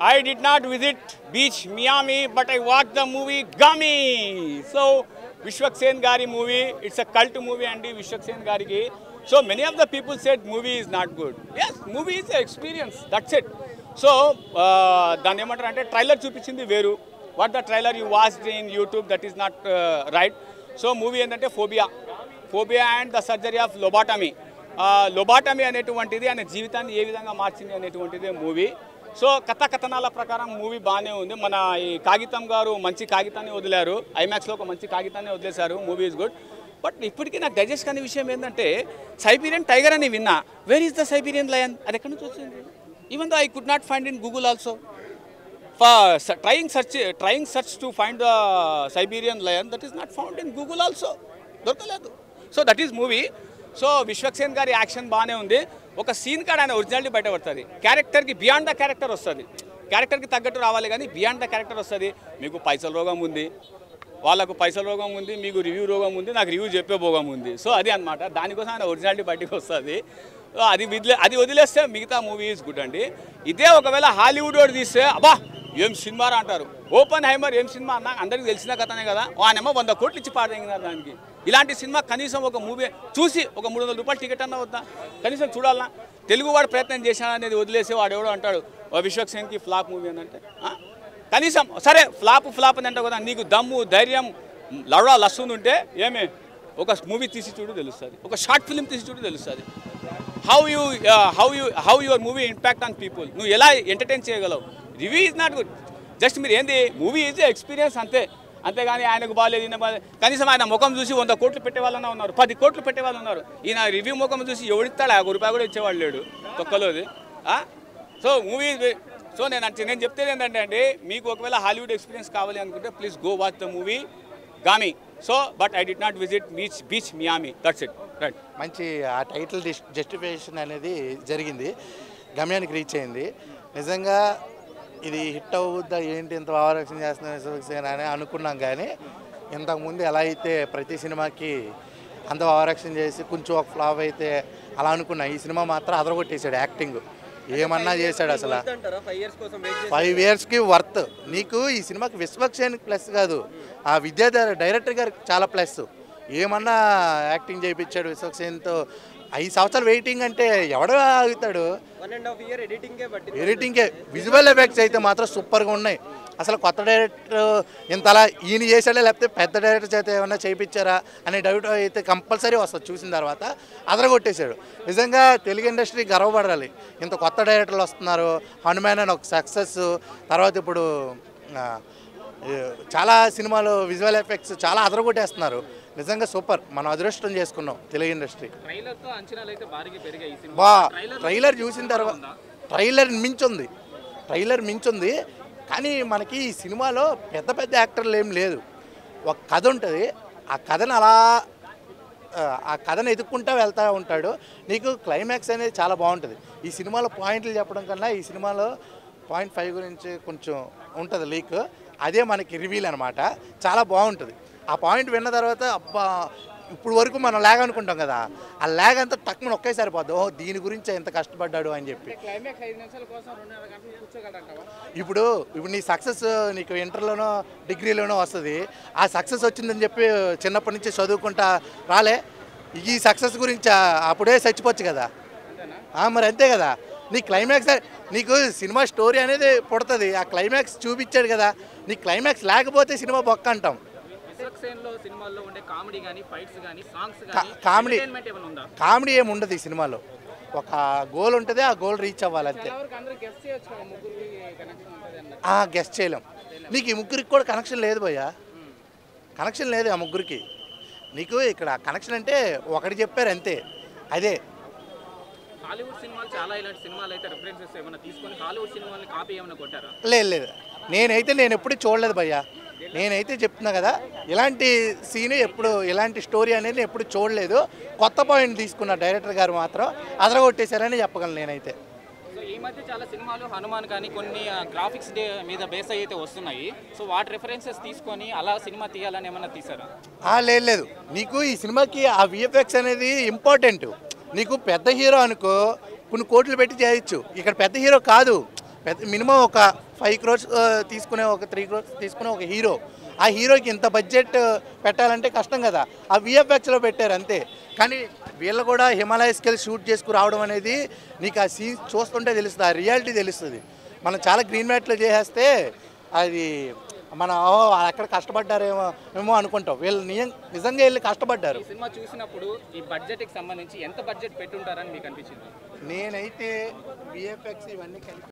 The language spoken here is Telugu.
I did not visit beach Miami, but I watched the movie Gummy. So Vishwak Sen Gari movie, it's a cult movie and Vishwak Sen Gari ki. So many of the people said movie is not good. Yes, movie is an experience. That's it. So దాన్ని ఏమంటారు అంటే ట్రైలర్ చూపించింది వేరు. What the trailer you watched in YouTube, that is not right. So movie ఏంటంటే phobia and the surgery of lobotomy. Lobotomy అనేటువంటిది ఆయన జీవితాన్ని ఏ విధంగా మార్చింది అనేటువంటిది మూవీ. సో కథనాల ప్రకారం మూవీ బాగానే ఉంది. మన ఈ కాగితం గారు మంచి కాగితాన్ని వదిలారు, ఐమాక్స్లో ఒక మంచి కాగితాన్ని వదిలేశారు. Movie is good. బట్ ఇప్పటికీ నాకు డైజెస్ట్ కాని విషయం ఏంటంటే సైబీరియన్ టైగర్ అని విన్నా, where is the Siberian lion, అది ఎక్కడి నుంచి వచ్చింది? Even though I could not find in Google also. trying search to find the Siberian lion, that is not found in Google also. దొరకలేదు. So that is movie. So Vishwak Sen గారి యాక్షన్ బాగానే ఉంది. ఒక సీన్ కాడ ఆయన ఒరిజినాలిటీ బయటపడుతుంది. క్యారెక్టర్కి బియాండ్ ద క్యారెక్టర్ వస్తుంది. క్యారెక్టర్కి తగ్గట్టు రావాలి కానీ బియాండ్ ద క్యారెక్టర్ వస్తుంది. మీకు పైసల రోగం ఉంది, వాళ్ళకు పైసల రోగం ఉంది, మీకు రివ్యూ రోగం ఉంది, నాకు రివ్యూ చెప్పే భోగం ఉంది. సో అది అనమాట, దానికోసం ఆయన ఒరిజినాలిటీ బయటకు వస్తుంది. అది వదిలేస్తే మిగతా మూవీ ఈజ్ గుడ్ అండి. ఇదే ఒకవేళ హాలీవుడ్ వాడు తీస్తే అబ్బా ఏం సినిమా అంటారు. ఓపెన్ హైమర్ ఏం సినిమా అన్నా అందరికి తెలిసిన కథనే కదా, ఆయనేమో 100 కోట్లు ఇచ్చి పాడదగినారు దానికి. ఇలాంటి సినిమా కనీసం ఒక మూవీ చూసి ఒక 300 రూపాయలు టికెట్ అన్నా వద్దా, కనీసం చూడాలన్నా. తెలుగువాడు ప్రయత్నం చేశాడనేది వదిలేసి వాడు ఎవడో అంటాడు విశ్వక్ సేన్కి ఫ్లాప్ మూవీ అని అంటే, కనీసం సరే ఫ్లాప్ అని అంటే కదా, నీకు దమ్ము ధైర్యం లవడా లస్సుంది ఉంటే ఏమే ఒక మూవీ తీసి చూడు తెలుస్తుంది, ఒక షార్ట్ ఫిల్మ్ తీసి చూడు తెలుస్తుంది. How your movie impact on people, నువ్వు ఎలా ఎంటర్టైన్ చేయగలవు. Review is not good, just మీరు ఏంది మూవీ ఈజ్ ఎక్స్పీరియన్స్ అంతేగాని ఆయనకు బాగాలేదు ఈయన బాగాలేదు. కనీసం ఆయన ముఖం చూసి 100 కోట్లు పెట్టే వాళ్ళన్నా ఉన్నారు, 10 కోట్లు పెట్టే వాళ్ళు ఉన్నారు. ఈయన రివ్యూ ముఖం చూసి ఎవడిస్తాడు, 1 రూపాయి కూడా ఇచ్చేవాళ్ళు లేడు తొక్కలోది. సో మూవీ, సో నేను చెప్తేది ఏంటంటే అండి, మీకు ఒకవేళ హాలీవుడ్ ఎక్స్పీరియన్స్ కావాలి అనుకుంటే please go watch the movie గామీ. So but I did not visit beach Miami, that's it. Right, మంచి ఆ టైటిల్ జస్టిఫికేషన్ అనేది జరిగింది, గమ్యానికి రీచ్ అయింది. నిజంగా ఇది హిట్ అవుద్దా ఏంటి ఇంత ఓవరాక్షన్ చేస్తున్నా అని అనుకున్నాం. కానీ ఇంతకుముందు ఎలా అయితే ప్రతి సినిమాకి అంత ఓవరాక్షన్ చేసి కొంచెం ఒక ఫ్లాప్ అయితే అలా అనుకున్నా, ఈ సినిమా మాత్రం అదరగొట్టేశాడు. యాక్టింగ్ ఏమన్నా చేశాడు అసలు. 5 ఇయర్స్కి వర్త్. నీకు ఈ సినిమాకి విశ్వక్ సేన్ ప్లస్ కాదు, ఆ విద్యాధర్ డైరెక్టర్ గారికి చాలా ప్లస్. ఏమన్నా యాక్టింగ్ చేయించాడు విశ్వక్ సేన్తో. 5 సంవత్సరాలు వెయిటింగ్ అంటే ఎవడో ఆగుతాడు. 1.5 year ఎడిటింగే. విజువల్ ఎఫెక్ట్స్ అయితే మాత్రం సూపర్గా ఉన్నాయి. అసలు కొత్త డైరెక్టర్ ఇంతలా ఈయన చేశాడే లేకపోతే పెద్ద డైరెక్టర్ చేత ఏమన్నా చేయించారా అనే డౌట్ అయితే కంపల్సరీ వస్తుంది. చూసిన తర్వాత అదరగొట్టేశాడు. నిజంగా తెలుగు ఇండస్ట్రీ గర్వపడాలి, ఇంత కొత్త డైరెక్టర్లు వస్తున్నారు. హనుమాన్ అని ఒక సక్సెస్, తర్వాత ఇప్పుడు చాలా సినిమాలు విజువల్ ఎఫెక్ట్స్ చాలా అదరగొట్టేస్తున్నారు. నిజంగా సూపర్, మనం అదృష్టం చేసుకున్నాం తెలుగు ఇండస్ట్రీ. ట్రైలర్ చూసిన తర్వాత ట్రైలర్ మించుంది. కానీ మనకి ఈ సినిమాలో పెద్ద యాక్టర్లు ఏం లేదు. ఒక కథ ఉంటుంది, ఆ కథను ఎదుక్కుంటూ వెళ్తూ ఉంటాడు. నీకు క్లైమాక్స్ అనేది చాలా బాగుంటుంది. ఈ సినిమాలో పాయింట్లు చెప్పడం కన్నా ఈ సినిమాలో 0.5 గురించి కొంచెం ఉంటుంది లీక్, అదే మనకి రివీల్ అనమాట. చాలా బాగుంటుంది. ఆ పాయింట్ విన్న తర్వాత అబ్బా ఇప్పుడు వరకు మనం ల్యాగ్ అనుకుంటాం కదా, ఆ ల్యాగ్ అంతా టక్కున ఒకేసారి పోద్ది. ఓహో దీని గురించి ఎంత కష్టపడ్డాడు అని చెప్పి. ఇప్పుడు నీ సక్సెస్ నీకు ఇంటర్లోనో డిగ్రీలోనో వస్తుంది. ఆ సక్సెస్ వచ్చిందని చెప్పి చిన్నప్పటి నుంచి చదువుకుంటా రాలే, ఈ సక్సెస్ గురించి అప్పుడే చచ్చిపోవచ్చు కదా. మరి అంతే కదా, నీ క్లైమాక్స్, నీకు సినిమా స్టోరీ అనేది పుడుతుంది, ఆ క్లైమాక్స్ చూపించాడు కదా. నీ క్లైమాక్స్ లేకపోతే సినిమా బొక్క అంటాం. కామెడీ ఏమి ఉండదు ఈ సినిమాలో. ఒక గోల్ ఉంటుంది, ఆ గోల్ రీచ్ అవ్వాలి అంతే. గెస్ట్ చేయలేం. నీకు ఈ ముగ్గురికి కూడా కనెక్షన్ లేదు భయ్యా, కనెక్షన్ లేదు ఆ ముగ్గురికి. నీకు ఇక్కడ కనెక్షన్ అంటే ఒకటి చెప్పారు అంతే, అదే. లేదు, నేను ఎప్పుడు చూడలేదు భయ్యా. నేనైతే చెప్తున్నా కదా, ఇలాంటి సీన్ ఎప్పుడు, ఇలాంటి స్టోరీ అనేది ఎప్పుడు చూడలేదు. కొత్త పాయింట్ తీసుకున్న డైరెక్టర్ గారు మాత్రం అదరగొట్టేశారని చెప్పగలను నేనైతే. ఈ మధ్య చాలా సినిమాలు హనుమాన్ కానీ కొన్ని గ్రాఫిక్స్ మీద బేస్ అయితే వస్తున్నాయి. సో వాటి రెఫరెన్సెస్ తీసుకొని అలా సినిమా తీయాలని ఏమన్నా తీసారా? లేదు, నీకు ఈ సినిమాకి ఆ విఎఫ్ఎక్స్ అనేది ఇంపార్టెంట్. నీకు పెద్ద హీరో అనుకో కొన్ని కోట్లు పెట్టి చేయొచ్చు, ఇక్కడ పెద్ద హీరో కాదు. మినిమం ఒక 5 crores తీసుకునే ఒక 3 crores తీసుకునే ఒక హీరో, ఆ హీరోకి ఇంత బడ్జెట్ పెట్టాలంటే కష్టం కదా. ఆ విఎఫ్ఎక్స్లో పెట్టారు అంతే. కానీ వీళ్ళు కూడా హిమాలయస్కి వెళ్ళి షూట్ చేసుకు రావడం అనేది నీకు ఆ సీన్ చూస్తుంటే తెలుస్తుంది, ఆ రియాలిటీ తెలుస్తుంది. మనం చాలా గ్రీన్ మ్యాట్లో చేసేస్తే అది మనం అక్కడ కష్టపడ్డారేమో అనుకుంటాం. వీళ్ళు నిజంగా వెళ్ళి కష్టపడ్డారు. ఈ సినిమా చూసినప్పుడు ఈ బడ్జెట్కి సంబంధించి ఎంత బడ్జెట్ పెట్టుంటారని మీకు అనిపించింది? నేనైతే విఎఫ్ఎక్స్ ఇవన్నీ కలిపి